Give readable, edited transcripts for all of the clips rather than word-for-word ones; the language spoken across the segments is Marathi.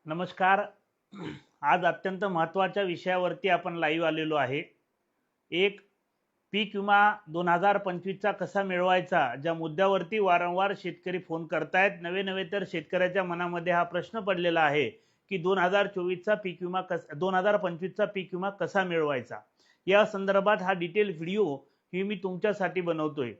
नमस्कार. आज अत्यंत महत्त्वाच्या विषयावरती आपण लाईव्ह आलेलो आहे. एक पीक विमा 2025चा कसा मिळवायचा, ज्या मुद्द्यावरती वारंवार शेतकरी फोन करतायत. नवे तर शेतकऱ्याच्या मनामध्ये हा प्रश्न पडलेला आहे की 2024चा पीक विमा 2025चा पीक विमा कसा मिळवायचा. या संदर्भात हा डिटेल व्हिडिओ मी तुमच्यासाठी बनवतोय.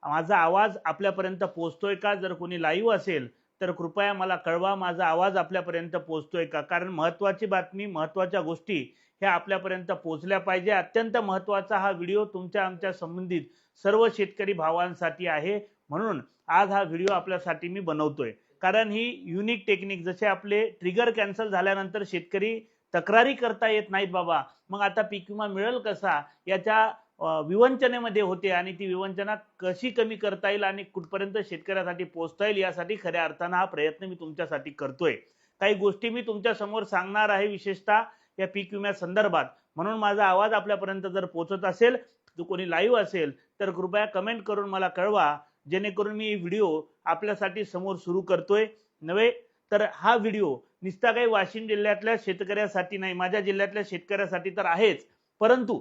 माझा आवाज आपल्यापर्यंत पोहोचतोय का? जर कोणी लाईव्ह असेल तर कृपया मला कळवा, माझा आवाज आपल्यापर्यंत पोहोचतोय का? कारण महत्त्वाची बातमी, महत्त्वाच्या गोष्टी ह्या आपल्यापर्यंत पोहोचल्या पाहिजे. अत्यंत महत्त्वाचा हा व्हिडिओ तुमच्या आमच्या संबंधित सर्व शेतकरी भावांसाठी आहे. म्हणून आज हा व्हिडिओ आपल्यासाठी मी बनवतोय. कारण ही युनिक टेक्निक, जसे आपले ट्रिगर कॅन्सल झाल्यानंतर शेतकरी तक्रारी करता येत नाहीत बाबा, मग आता पीक विमा मिळेल कसा, याच्या विवंचनेमध्ये होते आणि ती विवंचना कशी कमी करता येईल आणि कुठपर्यंत शेतकऱ्यासाठी पोहोचता येईल यासाठी खऱ्या अर्थानं हा प्रयत्न मी तुमच्यासाठी करतोय. काही गोष्टी मी तुमच्या समोर सांगणार आहे, विशेषतः या पीक विम्या संदर्भात. म्हणून माझा आवाज आपल्यापर्यंत जर पोहोचत असेल, जो कोणी लाईव्ह असेल तर कृपया कमेंट करून मला कळवा, जेणेकरून मी व्हिडिओ आपल्यासाठी समोर सुरू करतोय. नव्हे तर हा व्हिडिओ नुसता काही वाशिम जिल्ह्यातल्या शेतकऱ्यासाठी नाही, माझ्या जिल्ह्यातल्या शेतकऱ्यासाठी तर आहेच, परंतु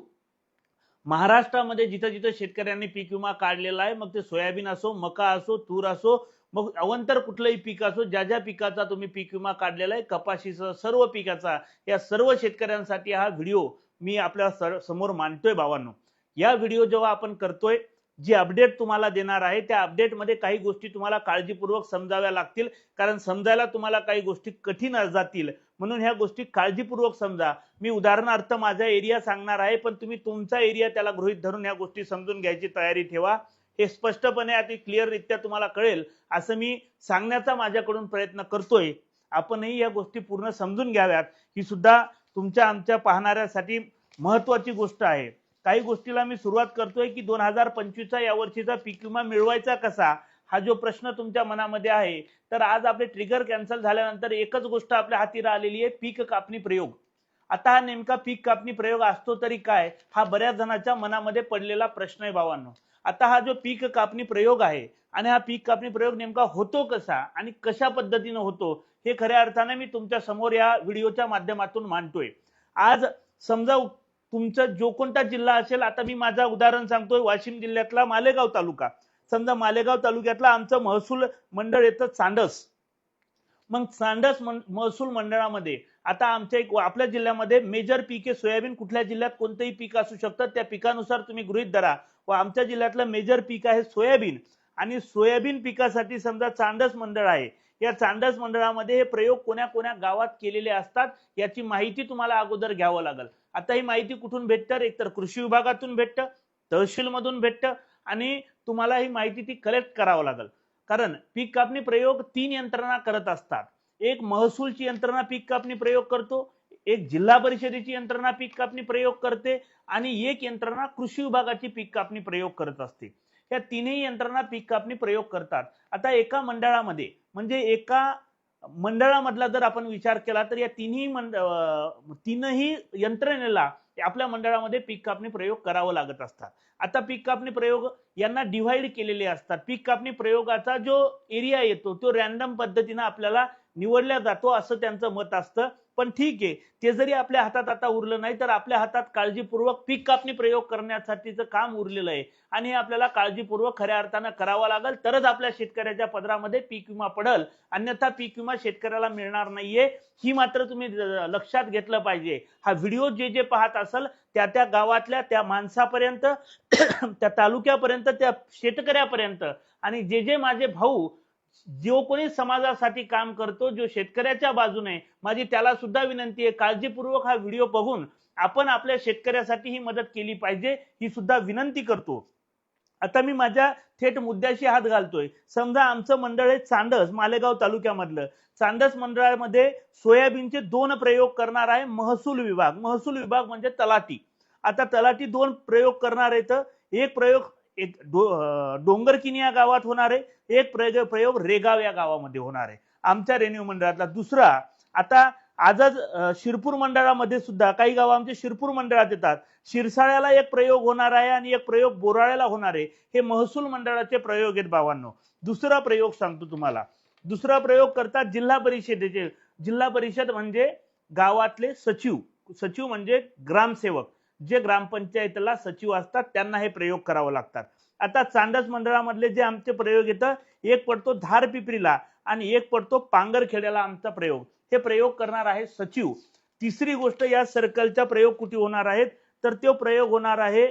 महाराष्ट्रामध्ये जिथं जिथं शेतकऱ्यांनी पीक विमा काढलेला आहे, मग ते सोयाबीन असो, मका असो, तूर असो, मग अवंतर कुठलंही पीक असो, ज्या ज्या पिकाचा तुम्ही पीक विमा काढलेला आहे, कपाशीचा सर्व पिकाचा, या सर्व शेतकऱ्यांसाठी हा व्हिडिओ मी आपल्या समोर मांडतोय भावांनो. या व्हिडिओ जेव्हा आपण करतोय, जी अपडेट तुम्हाला देणार आहे त्या अपडेटमध्ये काही गोष्टी तुम्हाला काळजीपूर्वक समजाव्या लागतील, कारण समजायला तुम्हाला काही गोष्टी कठीण जातील. म्हणून ह्या गोष्टी काळजीपूर्वक समजा. मी उदाहरणार्थ माझा एरिया सांगणार आहे, पण तुम्ही तुमचा एरिया त्याला गृहीत धरून ह्या गोष्टी समजून घ्यायची तयारी ठेवा. हे स्पष्टपणे अति क्लिअर रित्या तुम्हाला कळेल असं मी सांगण्याचा माझ्याकडून प्रयत्न करतोय. आपणही या गोष्टी पूर्ण समजून घ्याव्यात. ही सुद्धा तुमच्या आमच्या पाहणाऱ्यासाठी महत्त्वाची गोष्ट आहे. काही गोष्टीला मी सुरुवात करतोय की 2025चा या वर्षीचा पीक विमा मिळवायचा कसा, हा जो प्रश्न तुमच्या मनामध्ये आहे, तर आज आपले ट्रिगर कॅन्सल झाल्यानंतर एकच गोष्ट आपल्या हाती राहिलेली आहे, पीक कापणी प्रयोग. आता हा नेमका पीक कापणी प्रयोग असतो तरी काय, हा बऱ्याच जणांच्या मनामध्ये पडलेला प्रश्न आहे भावांनो. आता हा जो पीक कापणी प्रयोग आहे आणि हा पीक कापणी प्रयोग नेमका होतो कसा आणि कशा पद्धतीने होतो, हे खऱ्या अर्थाने मी तुमच्या समोर या व्हिडिओच्या माध्यमातून मांडतोय. आज समजा तुमचा जो कोणता जिल्हा असेल, आता मी माझा उदाहरण सांगतोय, वाशिम जिल्ह्यातला मालेगाव तालुका. समजा मालेगाव तालुक्यातला आमचं महसूल मंडळ येतं चांडस. मग चांडस महसूल मंडळामध्ये आता आमच्या आपल्या जिल्ह्यामध्ये मेजर पीक आहे सोयाबीन. कुठल्या जिल्ह्यात कोणतेही पीक असू शकतं, त्या पिकानुसार तुम्ही गृहीत धरा. व आमच्या जिल्ह्यातलं मेजर पीक आहे सोयाबीन, आणि सोयाबीन पिकासाठी समजा चांडस मंडळ आहे. या चांडस मंडळामध्ये हे प्रयोग कोण्या कोण्या गावात केलेले असतात याची माहिती तुम्हाला अगोदर घ्यावं लागेल. आता ही माहिती कुठून भेटतं? एकतर कृषी विभागातून भेटतं, तहसील मधून भेटतं, आणि तुम्हाला ही माहिती ती कलेक्ट करावं लागेल. कारण पीक कापणी प्रयोग 3 यंत्रणा करत असतात. एक महसूलची यंत्रणा पीक कापणी प्रयोग करतो, एक जिल्हा परिषदेची यंत्रणा पीक कापणी प्रयोग करते, आणि एक यंत्रणा कृषी विभागाची पीक कापणी प्रयोग करत असते. या तिन्ही यंत्रणा पीक कापणी प्रयोग करतात. आता एका मंडळामध्ये, म्हणजे एका मंडळामधला जर आपण विचार केला तर या तीनही यंत्रणेला आपल्या मंडळामध्ये पीक कापणी प्रयोग करावं लागत असतात. आता पीक कापणी प्रयोग यांना डिव्हाइड केलेले असतात. पीक कापणी प्रयोगाचा जो एरिया येतो तो रॅन्डम पद्धतीने आपल्याला निवडला जातो असं त्यांचं मत असतं. पण ठीक आहे, ते जरी आपल्या हातात आता उरलं नाही तर आपल्या हातात काळजीपूर्वक पीक कापणी प्रयोग करण्यासाठीचं काम उरलेलं आहे, आणि हे आपल्याला काळजीपूर्वक खऱ्या अर्थानं करावं लागेल, तरच आपल्या शेतकऱ्याच्या पदरामध्ये पीक विमा पडेल. अन्यथा पीक विमा शेतकऱ्याला मिळणार नाहीये, ही मात्र तुम्ही लक्षात घेतलं पाहिजे. हा व्हिडिओ जे जे पाहत असाल त्या त्या गावातल्या त्या माणसापर्यंत त्या तालुक्यापर्यंत त्या शेतकऱ्यापर्यंत, आणि जे जे माझे भाऊ जो कोणी समाजासाठी काम करतो, जो शेतकऱ्याच्या बाजूने, माझी त्याला सुद्धा विनंती आहे, काळजीपूर्वक हा व्हिडिओ बघून आपण आपल्या शेतकऱ्यासाठी ही मदत केली पाहिजे, ही सुद्धा विनंती करतो. आता मी माझ्या थेट मुद्द्याशी हात घालतोय. समजा आमचं मंडळ आहे चांडस, मालेगाव तालुक्यामधलं. चांडस मंडळामध्ये सोयाबीनचे 2 प्रयोग करणार आहे महसूल विभाग. महसूल विभाग म्हणजे तलाठी. आता तलाठी 2 प्रयोग करणार आहेत. एक प्रयोग डोंगरकिनी या गावात होणार आहे, एक प्रयोग रेगाव या गावामध्ये होणार आहे आमच्या रेन्यू मंडळातला. दुसरा, आता आजच शिरपूर मंडळामध्ये सुद्धा काही गाव आमचे शिरपूर मंडळात येतात. शिरसाळ्याला एक प्रयोग होणार आहे आणि एक प्रयोग बोराळ्याला होणार आहे. हे महसूल मंडळाचे प्रयोग आहेत भावांनो. दुसरा प्रयोग सांगतो तुम्हाला. दुसरा प्रयोग करतात जिल्हा परिषदेचे. जिल्हा परिषद म्हणजे गावातले सचिव, सचिव म्हणजे ग्रामसेवक, जे ग्रामपंचायतीला सचिव असतात त्यांना हे प्रयोग करावे लागतात. आता चांडस मंडळामधले जे आमचे प्रयोग येतं, एक पडतो धार पिपरीला आणि एक पडतो पांगरखेड्याला आमचा प्रयोग. हे प्रयोग करणार आहे सचिव. तिसरी गोष्ट, या सर्कलचा प्रयोग कुठे होणार आहेत तर तो प्रयोग होणार आहे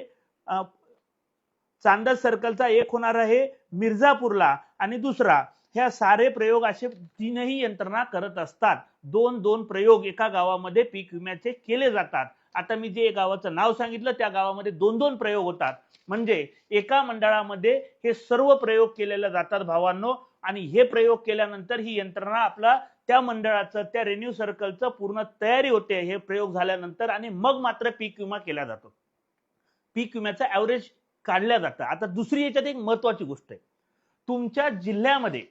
चांडस सर्कलचा, एक होणार आहे मिर्जापूरला आणि दुसरा. ह्या सारे प्रयोग असे तीनही यंत्रणा करत असतात. दोन दोन प्रयोग एका गावामध्ये पीक विम्याचे केले जातात. आता मी जे गावाचं नाव सांगितलं त्या गावामध्ये दोन दोन प्रयोग होतात. म्हणजे एका मंडळामध्ये हे सर्व प्रयोग केलेले जातात भावांनो. आणि हे प्रयोग केल्यानंतर ही यंत्रणा आपला त्या मंडळाचं, त्या रेन्यू सर्कलचं पूर्ण तयारी होते हे प्रयोग झाल्यानंतर. आणि मग मात्र पीक विमा केला जातो, पीक विम्याचा ऍव्हरेज काढल्या जातं. आता दुसरी याच्यात एक महत्वाची गोष्ट आहे, तुमच्या जिल्ह्यामध्ये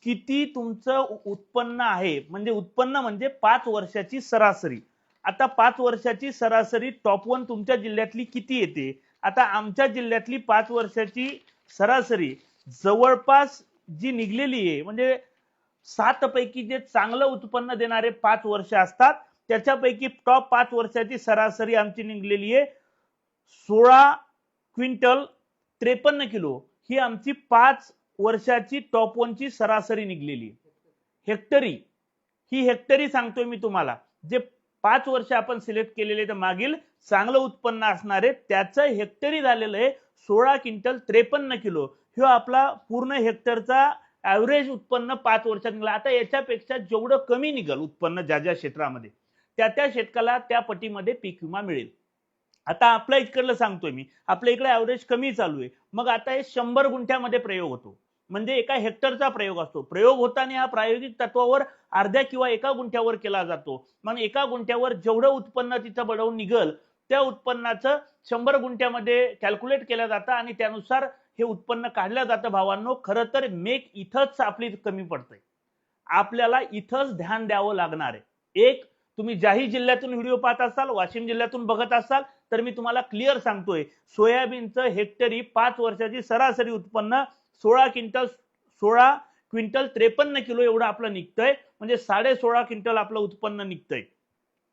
किती तुमचं उत्पन्न आहे, म्हणजे उत्पन्न म्हणजे 5 वर्षाची सरासरी. आता 5 वर्षाची सरासरी टॉप 1 तुमच्या जिल्ह्यातली किती येते. आता आमच्या जिल्ह्यातली 5 वर्षाची सरासरी जवळपास जी निघलेली आहे, म्हणजे 7 पैकी जे चांगलं उत्पन्न देणारे 5 वर्ष असतात त्याच्यापैकी टॉप 5 वर्षाची सरासरी आमची निघलेली आहे 16 क्विंटल 53 किलो. ही आमची 5 वर्षाची टॉप 1 ची सरासरी निघलेली. हेक्टरी, ही हेक्टरी सांगतोय मी तुम्हाला. जे 5 वर्ष आपण सिलेक्ट केलेले तर मागील चांगलं उत्पन्न असणारे त्याचं हेक्टरी झालेलं आहे 16 क्विंटल 53 किलो. हे आपला पूर्ण हेक्टरचा ऍव्हरेज उत्पन्न 5 वर्षात निघाला. आता याच्यापेक्षा जेवढं कमी निघल उत्पन्न ज्या ज्या क्षेत्रामध्ये त्या त्या शेतकऱ्याला त्या पटीमध्ये पीक विमा मिळेल. आता आपल्या इकडलं सांगतोय मी, आपल्या इकडे ऍव्हरेज कमी चालू आहे. मग आता हे 100 गुंठ्यामध्ये प्रयोग होतो, म्हणजे एका हेक्टरचा प्रयोग असतो. प्रयोग होताना हा प्रायोगिक तत्वावर अर्ध्या किंवा एका गुंठ्यावर केला जातो. मग एका गुंठ्यावर जेवढं उत्पन्न तिथं बढवून निघल त्या उत्पन्नाचं 100 गुंठ्यामध्ये कॅल्क्युलेट केलं जातं आणि त्यानुसार हे उत्पन्न काढलं जातं. भावांनो, खरं तर मेक इथंच आपली कमी पडतंय. आपल्याला इथंच ध्यान द्यावं लागणार आहे. एक, तुम्ही ज्याही जिल्ह्यातून व्हिडिओ पाहत असाल, वाशिम जिल्ह्यातून बघत असाल तर मी तुम्हाला क्लिअर सांगतोय, सोयाबीनचं हेक्टरी 5 वर्षाची सरासरी उत्पन्न 16 क्विंटल 53 किलो एवढं आपलं निघतंय. म्हणजे 16.5 क्विंटल आपलं उत्पन्न निघतंय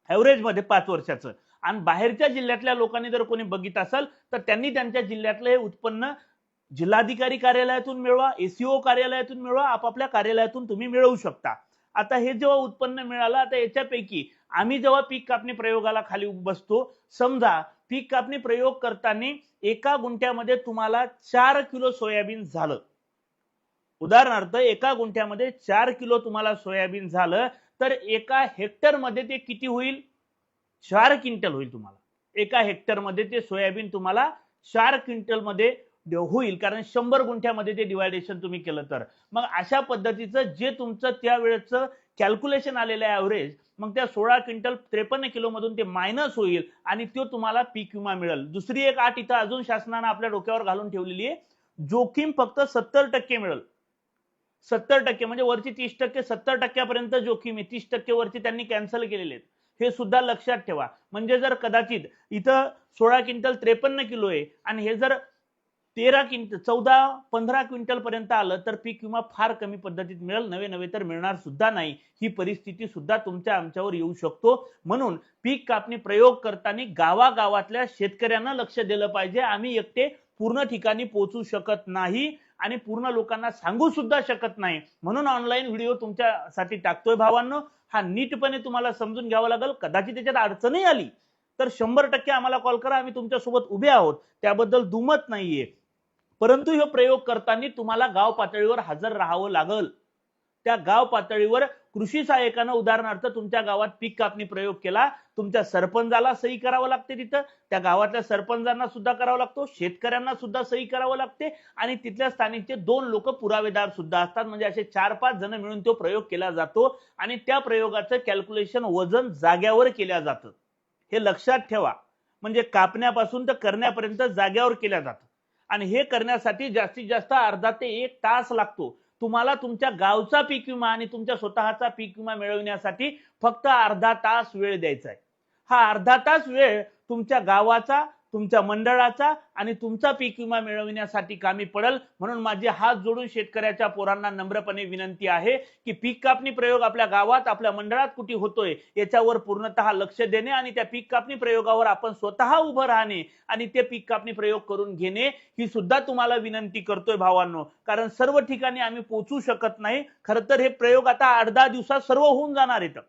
ऍव्हरेज मध्ये 5 वर्षाचं. आणि बाहेरच्या जिल्ह्यातल्या लोकांनी जर कोणी बघित असेल तर त्यांनी त्यांच्या जिल्ह्यातलं हे उत्पन्न जिल्हाधिकारी कार्यालयातून मिळवा, एसीओ कार्यालयातून मिळवा, आपापल्या कार्यालयातून तुम्ही मिळवू शकता. आता हे जेव्हा उत्पन्न मिळालं, आता याच्यापैकी आम्ही जेव्हा पीक कापणी प्रयोगाला खाली बसतो, समजा पीक कापणी प्रयोग करताना एका गुंठ्यामध्ये तुम्हाला 4 किलो सोयाबीन झालं, उदाहरणार्थ एका गुंठ्यामध्ये 4 किलो तुम्हाला सोयाबीन झालं तर एका हेक्टर मध्ये ते किती होईल, 4 क्विंटल होईल. तुम्हाला एका हेक्टर मध्ये ते सोयाबीन तुम्हाला 4 क्विंटल मध्ये होईल, कारण 100 गुंठ्यामध्ये ते डिवायडेशन तुम्ही केलं तर. मग अशा पद्धतीचं जे तुमचं त्यावेळेचं कॅल्क्युलेशन आलेलं आहे ऍव्हरेज, मग त्या 16 क्विंटल 53 किलो मधून ते मायनस होईल आणि तो तुम्हाला पीक विमा मिळेल. दुसरी एक अट इथं अजून शासनाने आपल्या डोक्यावर घालून ठेवलेली आहे, जोखीम फक्त 70% मिळेल. 70% म्हणजे वरची 30% 70%पर्यंत जोखीम आहे, 30% वरची त्यांनी कॅन्सल केलेले आहेत. हे सुद्धा लक्षात ठेवा. म्हणजे जर कदाचित इथं 16 क्विंटल 53 किलो आहे आणि हे जर 13 क्विंटल 14-15 क्विंटल पर्यंत आलं तर पीक विमा फार कमी पद्धतीत मिळेल, नवे तर मिळणार सुद्धा नाही. ही परिस्थिती सुद्धा तुमच्या आमच्यावर येऊ शकतो. म्हणून पीक कापणी प्रयोग करताना गावागावातल्या शेतकऱ्यांना लक्ष दिलं पाहिजे. आम्ही एकटे पूर्ण ठिकाणी पोहोचू शकत नाही आणि पूर्ण लोकांना सांगू सुद्धा शकत नाही. म्हणून ऑनलाईन व्हिडिओ तुमच्यासाठी टाकतोय भावांनो. हा नीटपणे तुम्हाला समजून घ्यावा लागेल. कदाचित त्याच्यात अडचणही आली तर 100% आम्हाला कॉल करा, आम्ही तुमच्यासोबत उभे आहोत, त्याबद्दल दुमत नाहीये. परंतु हे प्रयोग करताना तुम्हाला गाव पातळीवर हजर राहावं लागल. त्या गाव पातळीवर कृषी सहाय्यकानं उदाहरणार्थ तुमच्या गावात पीक कापणी प्रयोग केला, तुमच्या सरपंचाला सही करावं लागते, तिथं त्या गावातल्या सरपंचांना सुद्धा करावं लागतो, शेतकऱ्यांना सुद्धा सही करावं लागते आणि तिथल्या स्थानिकचे 2 लोक पुरावेदार सुद्धा असतात. म्हणजे असे 4-5 जण मिळून तो प्रयोग केला जातो आणि त्या प्रयोगाचं कॅल्क्युलेशन वजन जाग्यावर केल्या जातं. हे लक्षात ठेवा. म्हणजे कापण्यापासून तर करण्यापर्यंत जाग्यावर केल्या जातं आणि हे करण्यासाठी जास्तीत जास्त अर्धा ते 1 तास लागतो. तुम्हाला तुमच्या गावचा पीक विमा आणि तुमच्या स्वतःचा पीक विमा मिळवण्यासाठी फक्त अर्धा तास वेळ द्यायचा आहे. हा अर्धा तास वेळ तुमच्या गावाचा, तुमच्या मंडळाचा आणि तुमचा पीक विमा मिळविण्यासाठी कामी पडेल। म्हणून माझे हात जोडून शेतकऱ्याच्या पोरांना नम्रपणे विनंती आहे की पीक कापणी प्रयोग आपल्या गावात आपल्या मंडळात कुठे होतोय याच्यावर पूर्णतः लक्ष देणे आणि त्या पीक कापणी प्रयोगावर आपण स्वतः उभं राहणे आणि ते पीक कापणी प्रयोग करून घेणे ही सुद्धा तुम्हाला विनंती करतोय भावांनो। कारण सर्व ठिकाणी आम्ही पोहोचू शकत नाही। खरं तर हे प्रयोग आता 8-10 दिवसात सर्व होऊन जाणार आहेत,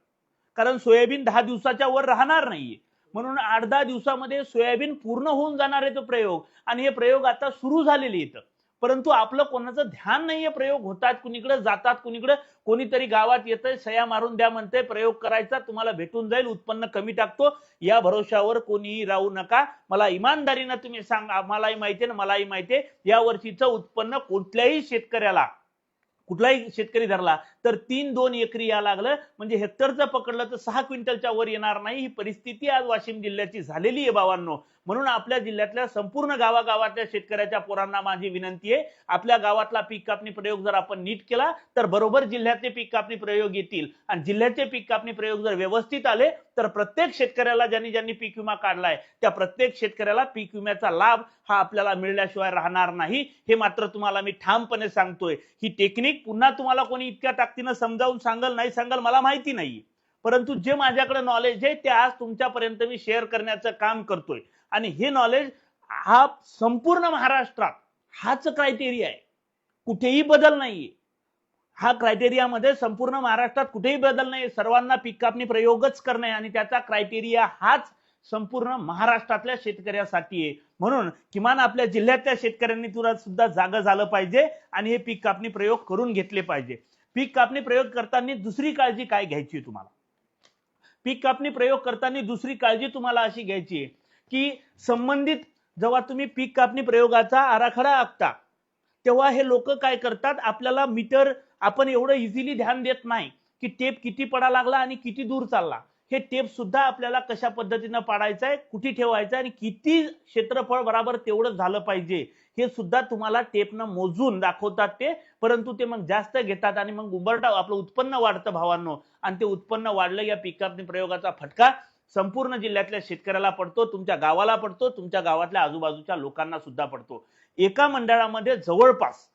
कारण सोयाबीन 10 दिवसाच्या वर राहणार नाहीये। म्हणून 8-10 दिवसामध्ये सोयाबीन पूर्ण होऊन जाणार आहे तो प्रयोग, आणि हे प्रयोग आता सुरू झालेले आहेत। परंतु आपलं कोणाचं ध्यान नाहीये, प्रयोग होतात कुणीकडे जातात कुणीकडे, कोणीतरी गावात येतंय सह्या मारून द्या म्हणते, प्रयोग करायचा तुम्हाला भेटून जाईल, उत्पन्न कमी टाकतो, या भरोशावर कोणीही राहू नका। मला इमानदारीने तुम्ही सांगा, मलाही माहिती आहे मलाही माहिती आहे या वर्षीचं उत्पन्न कुठल्याही शेतकऱ्याला, कुठलाही शेतकरी धरला तर 3-2 एकरी या लागलं, म्हणजे हेक्टरचं पकडलं तर 6 क्विंटलच्या वर येणार नाही, ही परिस्थिती आज वाशिम जिल्ह्याची झालेली आहे भावांनो। म्हणून आपल्या जिल्ह्यातल्या संपूर्ण गावागावातल्या शेतकऱ्याच्या पोरांना माझी विनंती आहे, आपल्या गावातला पीक कापणी प्रयोग जर आपण नीट केला तर बरोबर जिल्ह्यातले पीक कापणी प्रयोग येतील, आणि जिल्ह्याचे पीक कापणी प्रयोग जर व्यवस्थित आले तर प्रत्येक शेतकऱ्याला ज्यांनी ज्यांनी पीक विमा काढलाय त्या प्रत्येक शेतकऱ्याला पीक विम्याचा लाभ हा आपल्याला मिळल्याशिवाय राहणार नाही, हे मात्र तुम्हाला मी ठामपणे सांगतोय। ही टेक्निक पुन्हा तुम्हाला कोणी इतक्या ताकदीने समजावून सांगल नाही सांगल मला माहिती नाही, परंतु जे माझ्याकडे नॉलेज आहे ते आज तुमच्यापर्यंत मी शेअर करण्याचं काम करतोय। आणि हे नॉलेज हा संपूर्ण महाराष्ट्रात हाच क्रायटेरिया आहे, कुठेही बदल नाहीये। हा क्रायटेरियामध्ये संपूर्ण महाराष्ट्रात कुठेही बदल नाही, सर्वांना पीक कापणी प्रयोगच करणे आणि त्याचा क्रायटेरिया हाच संपूर्ण महाराष्ट्रातल्या शेतकऱ्यासाठी आहे। म्हणून किमान आपल्या जिल्ह्यातल्या शेतकऱ्यांनी सुद्धा जागा झालं पाहिजे आणि हे पीक कापणी प्रयोग करून घेतले पाहिजे। पीक कापणी प्रयोग करताना दुसरी काळजी काय घ्यायची तुम्हाला, पीक कापणी प्रयोग करताना दुसरी काळजी तुम्हाला अशी घ्यायची की संबंधित जेव्हा तुम्ही पीक कापणी प्रयोगाचा आराखडा आखता तेव्हा हे लोक काय करतात, आपल्याला मीटर आपण एवढं इझिली ध्यान देत नाही की टेप किती पडा लागला आणि किती दूर चालला, हे टेप सुद्धा आपल्याला कशा पद्धतीने पाडायचं आहे, कुठे ठेवायचं आणि किती क्षेत्रफळ बरोबर तेवढं झालं पाहिजे हे सुद्धा तुम्हाला टेपनं मोजून दाखवतात ते, परंतु ते मग जास्त घेतात आणि मग उंबरठा आपलं उत्पन्न वाढतं भावांनो, आणि ते उत्पन्न वाढलं या पीक कापणी प्रयोगाचा फटका संपूर्ण जिल्ह्यातल्या शेतकऱ्याला पडतो, तुमच्या गावाला पडतो, तुमच्या गावातल्या आजूबाजूच्या लोकांना सुद्धा पडतो। एका मंडळामध्ये जवळपास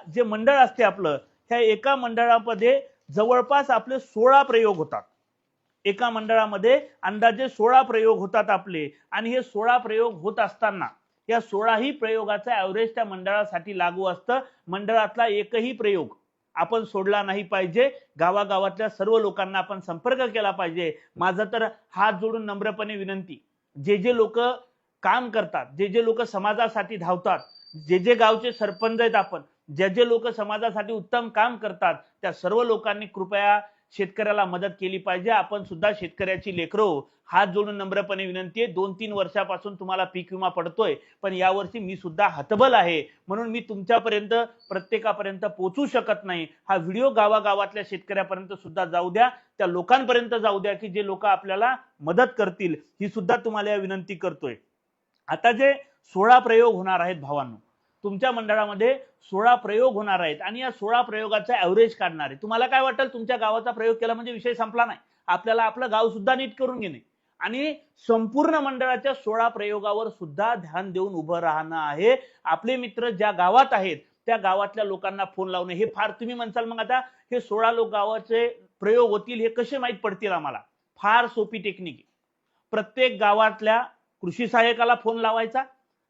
जे मंडळ असते आपलं, त्या एका मंडळामध्ये जवळपास आपले 16 प्रयोग होतात। एका मंडळामध्ये अंदाजे 16 प्रयोग होतात आपले, आणि हे 16 प्रयोग होत असताना या 16ही प्रयोगाचा ऍव्हरेज त्या मंडळासाठी लागू असतं। मंडळातला एकही प्रयोग आपण सोडला नाही पाहिजे, गावागावातल्या सर्व लोकांना आपण संपर्क केला पाहिजे। माझं तर हात जोडून नम्रपणे विनंती, जे जे लोक काम करतात, जे जे लोक समाजासाठी धावतात, जे गावचे सरपंच आहेत आपण, जे लोक समाजासाठी उत्तम काम करतात, त्या सर्व लोकांनी कृपया शेतकऱ्याला मदत केली पाहिजे। आपण सुद्धा शेतकऱ्याची लेकरं, हात जोडून नम्रपणे विनंती आहे, 2-3 वर्षापासून तुम्हाला पीक विमा पडतोय, पण यावर्षी मी सुद्धा हतबल आहे, म्हणून मी तुमच्यापर्यंत प्रत्येकापर्यंत पोहोचू शकत नाही। हा व्हिडिओ गावागावातल्या शेतकऱ्यापर्यंत सुद्धा जाऊ द्या, त्या लोकांपर्यंत जाऊ द्या की जे लोक आपल्याला मदत करतील, ही सुद्धा तुम्हाला विनंती करतोय। आता जे 16 प्रयोग होणार आहेत भावांनो, तुमच्या मंडळामध्ये 16 प्रयोग होणार आहेत आणि या 16 प्रयोगाचा ऍव्हरेज काढणार आहे। तुम्हाला काय वाटेल, तुमच्या गावाचा प्रयोग केला म्हणजे विषय संपला नाही, आपल्याला आपलं गाव सुद्धा नीट करून घेणे आणि संपूर्ण मंडळाच्या 16 प्रयोगावर सुद्धा ध्यान देऊन उभं राहणं आहे। आपले मित्र ज्या गावात आहेत त्या गावातल्या लोकांना फोन लावणे, हे फार तुम्ही म्हणसाल मग आता हे 16 लोक गावाचे प्रयोग होतील हे कसे माहित पडतील आम्हाला, फार सोपी टेक्निक आहे। प्रत्येक गावातल्या कृषी सहाय्यकाला फोन लावायचा,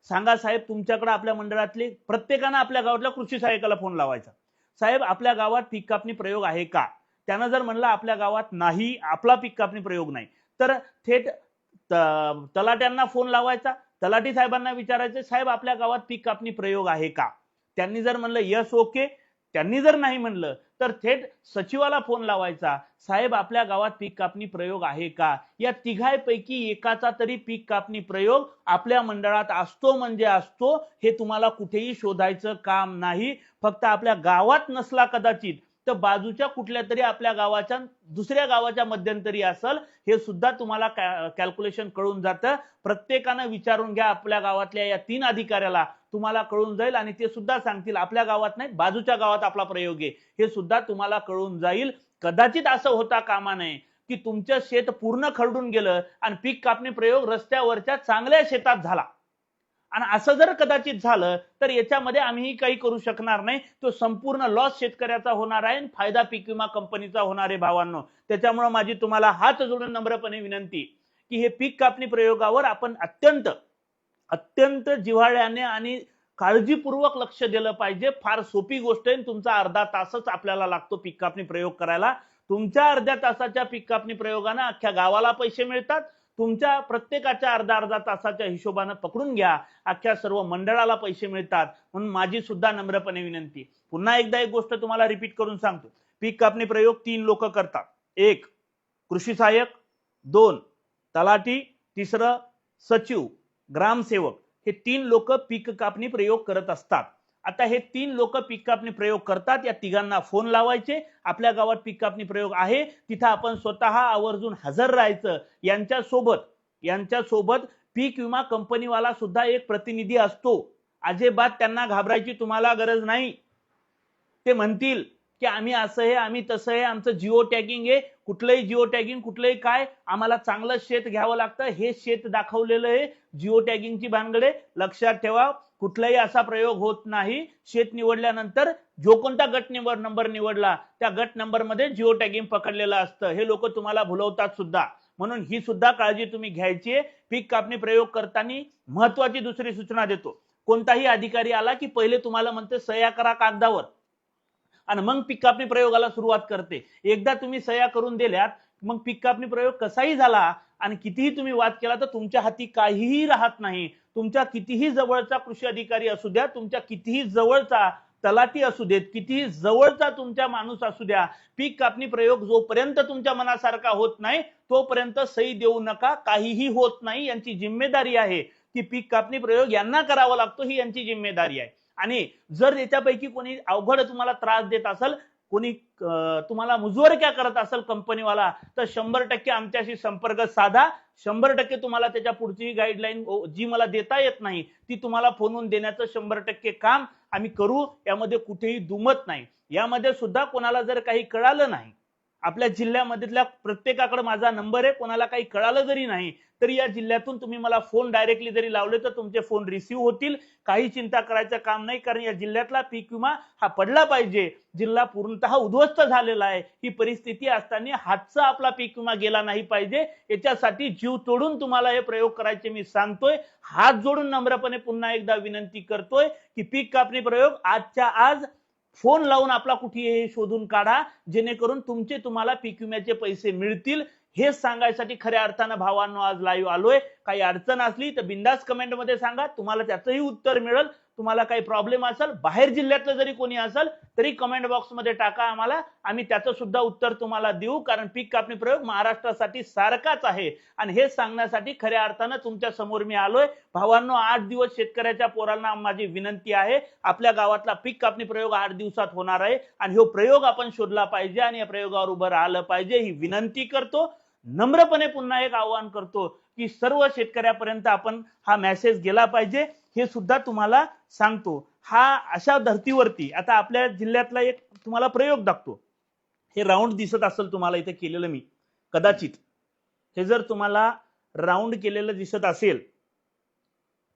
सांगा साहेब तुमच्याकडे आपल्या मंडळातले प्रत्येकाने आपल्या गावातल्या कृषी सहाय्यकाला फोन लावायचा, साहेब आपल्या गावात पीक कापणी प्रयोग आहे का। त्यानं जर म्हणलं आपल्या गावात नाही, आपला पीक कापणी प्रयोग नाही, तर थेट तलाट्यांना फोन लावायचा, तलाठी साहेबांना विचारायचे साहेब आपल्या गावात पीक कापणी प्रयोग आहे का। त्यांनी जर म्हणलं यस ओके, त्यांनी जर नाही म्हणलं तर थेट सचिवाला फोन लावायचा, साहेब आपल्या गावात पीक कापणी प्रयोग आहे का। या तिघांपैकी एकाचा तरी पीक कापणी प्रयोग आपल्या मंडळात असतो म्हणजे असतो, हे तुम्हाला कुठेही शोधायचं काम नाही। फक्त आपल्या गावात नसला कदाचित तर बाजूच्या कुठल्या तरी आपल्या गावाच्या दुसऱ्या गावाच्या मध्यंतरी असेल, हे सुद्धा तुम्हाला कॅल्क्युलेशन कळून जातं। प्रत्येकाने विचारून घ्या आपल्या गावातल्या या 3 अधिकाऱ्याला, तुम्हाला कळून जाईल आणि ते सुद्धा सांगतील आपल्या गावात नाही बाजूच्या गावात आपला प्रयोग आहे, हे सुद्धा तुम्हाला कळून जाईल। कदाचित असं होता कामा नये, की तुमचं शेत पूर्ण खरडून गेलं आणि पीक कापणी प्रयोग रस्त्यावरच्या चांगल्या शेतात झाला, आणि असं जर कदाचित झालं तर याच्यामध्ये आम्ही काही करू शकणार नाही. तो संपूर्ण लॉस शेतकऱ्याचा होणार आहे आणि फायदा पीक विमा कंपनीचा होणार आहे भावांनो. त्याच्यामुळे माझी तुम्हाला हात जोडून नम्रपणे विनंती की हे पीक कापणी प्रयोगावर आपण अत्यंत अत्यंत जिव्हाळ्याने आणि काळजीपूर्वक लक्ष दिलं पाहिजे. फार सोपी गोष्ट आहे. तुमचा अर्धा तासच आपल्याला लागतो पीक कापणी प्रयोग करायला. तुमच्या अर्ध्या तासाच्या पीक कापणी प्रयोगाने अख्ख्या गावाला पैसे मिळतात. तुमच्या प्रत्येकाच्या अर्धा तासाच्या हिशोबाने पकडून घ्या, अख्ख्या सर्व मंडळाला पैसे मिळतात. म्हणून माझी सुद्धा नम्रपणे विनंती. पुन्हा एकदा एक गोष्ट तुम्हाला रिपीट करून सांगतो. पीक कापणी प्रयोग 3 लोक करतात. 1 कृषी सहाय्यक, 2 तलाठी, 3 सचिव, ग्रामसेवक. हे 3 लोक पीक कापणी प्रयोग करत असतात. आता हे 3 लोक पीक कापणी प्रयोग करतात. या तिघांना फोन लावायचे, आपल्या गावात पीक कापणी प्रयोग आहे, तिथं आपण स्वतः आवर्जून हजर राहायचं. यांच्यासोबत पीक विमा कंपनीवाला सुद्धा एक प्रतिनिधी असतो. अजिबात त्यांना घाबरायची तुम्हाला गरज नाही. ते म्हणतील की आम्ही असं आहे, आम्ही तसं आहे, आमचं जिओ टॅगिंग आहे. कुठलंही जिओ टॅगिंग, कुठलंही काय, आम्हाला चांगलं शेत घ्यावं लागतं. हे शेत दाखवलेलं आहे. जिओ टॅगिंगची भानगडे लक्षात ठेवा. कुठलाही असा प्रयोग होत नाही. शेत निवडल्यानंतर जो कोणता गट नंबर निवडला त्या गट नंबर मध्ये जिओ टॅगिंग पकडलेलं असतं. हे लोक तुम्हाला भुलवतात सुद्धा. म्हणून ही सुद्धा काळजी तुम्ही घ्यायची आहे. पीक कापणी प्रयोग करताना महत्वाची दुसरी सूचना देतो. कोणताही अधिकारी आला की पहिले तुम्हाला म्हणते सह्या करा कागदावर आणि मग पीक कापणी प्रयोगाला सुरुवात करते. एकदा तुम्ही सह्या करून दिल्यात मग पीक कापणी प्रयोग कसाही झाला आणि कितीही तुम्ही वाद केला तर तुमच्या हाती काहीही राहत नाही. तुमच्या कितीही जवळचा कृषी अधिकारी असू द्या, तुमच्या कितीही जवळचा तलाठी असू देत, कितीही जवळचा तुमच्या माणूस असू द्या, पीक कापणी प्रयोग जोपर्यंत तुमच्या मनासारखा होत नाही तोपर्यंत सही देऊ नका. काहीही होत नाही. यांची जिम्मेदारी आहे की पीक कापणी प्रयोग यांना करावा लागतो, ही यांची जिम्मेदारी आहे. आणि जर याच्यापैकी कोणी अवघड तुम्हाला त्रास देत असेल, कोणी तुम्हाला मुजवरक्या करत असेल कंपनीवाला, तर 100% आमच्याशी संपर्क साधा. 100% तुम्हाला त्याच्या पुढची गाईडलाईन जी मला देता येत नाही ती तुम्हाला फोनवरून देण्याचं 100% काम आम्ही करू. यामध्ये कुठेही दुमत नाही. यामध्ये सुद्धा कोणाला जर काही कळालं नाही, आपल्या जिल्ह्यामधल्या प्रत्येकाकडे माझा नंबर आहे. कोणाला काही कळालं जरी नाही तरी या जिल्ह्यातून तुम्ही मला फोन डायरेक्टली जरी लावले तर तुमचे फोन रिसीव्ह होतील. काही चिंता करायचं काम नाही, कारण या जिल्ह्यातला पीक विमा हा पडला पाहिजे. जिल्हा पूर्णतः उद्ध्वस्त झालेला आहे. ही परिस्थिती असताना हातचा आपला पीक विमा गेला नाही पाहिजे. याच्यासाठी जीव तोडून तुम्हाला हे प्रयोग करायचे मी सांगतोय. हात जोडून नम्रपणे पुन्हा एकदा विनंती करतोय की पीक कापणी प्रयोग आजच्या आज फोन लावून आपला कुठे शोधून काढा, जेणेकरून तुम्हाला पीक विम्याचे पैसे मिळतील. हे सांगायसाठी खऱ्या अर्थानं भावांनो आज लाईव्ह आलोय. काही अडचण असली तर बिंदास कमेंट मध्ये सांगा, तुम्हाला त्याचंही उत्तर मिळेल. तुम्हाला काही प्रॉब्लेम असेल, बाहेर जिल्ह्यातलं जरी कोणी असेल तरी कमेंट बॉक्स मध्ये टाका आम्हाला, आम्ही त्याचं सुद्धा उत्तर तुम्हाला देऊ. कारण पीक कापणी प्रयोग महाराष्ट्रासाठी सारखाच आहे आणि हे सांगण्यासाठी खऱ्या अर्थानं तुमच्या समोर मी आलोय. भावांनो 8 दिवस शेतकऱ्याच्या पोरांना माझी विनंती आहे, आपल्या गावातला पीक कापणी प्रयोग 8 दिवसात होणार आहे आणि हा प्रयोग आपण शोधला पाहिजे आणि या प्रयोगावर उभं राहिलं पाहिजे. ही विनंती करतो. नम्रपणे पुन्हा एक आवाहन करतो की सर्व शेतकऱ्यापर्यंत आपण हा मेसेज गेला पाहिजे. हे सुद्धा तुम्हाला सांगतो. हा अशा धर्तीवरती आता आपल्या जिल्ह्यातला एक तुम्हाला प्रयोग दाखवतो. हे राऊंड दिसत असेल तुम्हाला इथे केलेलं मी, कदाचित हे जर तुम्हाला राऊंड केलेलं दिसत असेल,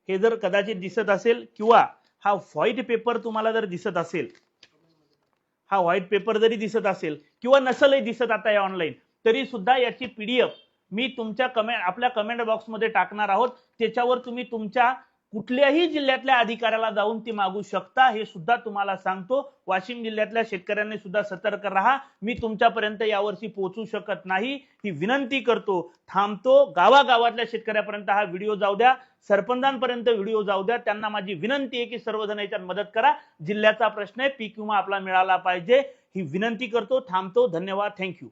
हे जर कदाचित दिसत असेल किंवा हा व्हाईट पेपर तुम्हाला जर दिसत असेल, हा व्हाईट पेपर जरी दिसत असेल किंवा नसेलही दिसत आता या ऑनलाईन, तरी सुद्धा याची पीडीएफ मी तुमच्या आपल्या कमेंट बॉक्स मध्ये टाकणार आहोत. त्याच्यावर तुम्ही तुमच्या कुठल्याही जिल्ह्यातल्या अधिकाऱ्याला जाऊन ती मागू शकता. हे सुद्धा तुम्हाला सांगतो. वाशिम जिल्ह्यातल्या शेतकऱ्यांनी सुद्धा सतर्क राहा. मी तुमच्यापर्यंत यावर्षी पोहोचू शकत नाही, ही विनंती करतो. थांबतो. गावागावातल्या शेतकऱ्यापर्यंत हा व्हिडिओ जाऊ द्या, सरपंचांपर्यंत व्हिडिओ जाऊ द्या. त्यांना माझी विनंती आहे की सर्वजण याच्यात मदत करा. जिल्ह्याचा प्रश्न आहे, पीक विमा आपला मिळाला पाहिजे. ही विनंती करतो. थांबतो. धन्यवाद. थँक्यू.